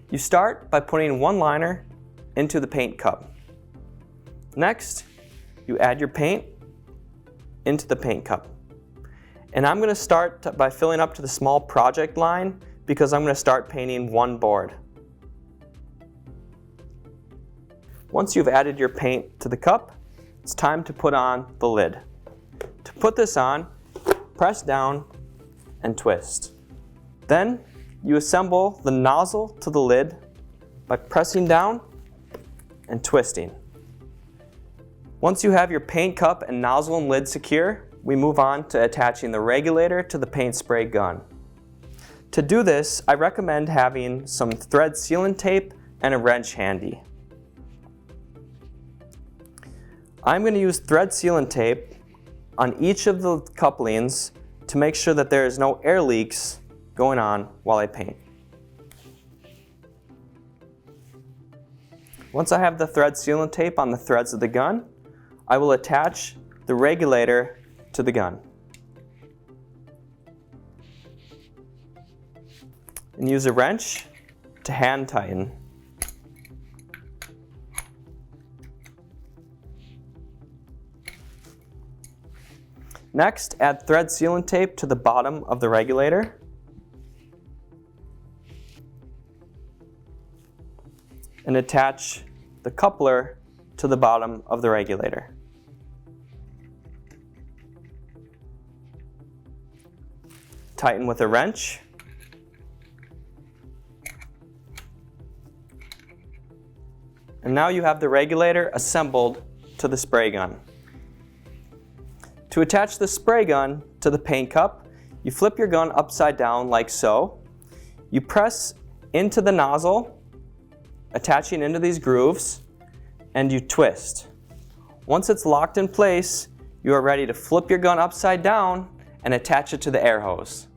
You start by putting one liner into the paint cup. Next, you add your paint into the paint cup. And I'm going to start by filling up to the small project line because I'm going to start painting one board. Once you've added your paint to the cup, it's time to put on the lid. To put this on, press down and twist. Then you assemble the nozzle to the lid by pressing down and twisting. Once you have your paint cup and nozzle and lid secure, we move on to attaching the regulator to the paint spray gun. To do this, I recommend having some thread sealant tape and a wrench handy. I'm going to use thread sealant tape on each of the couplings to make sure that there is no air leaks going on while I paint. Once I have the thread sealant tape on the threads of the gun, I will attach the regulator to the gun. And use a wrench to hand tighten. Next, add thread sealant tape to the bottom of the regulator. And attach the coupler to the bottom of the regulator. Tighten with a wrench. And now you have the regulator assembled to the spray gun. To attach the spray gun to the paint cup, you flip your gun upside down like so. You press into the nozzle, attaching into these grooves, and you twist. Once it's locked in place, you are ready to flip your gun upside down and attach it to the air hose.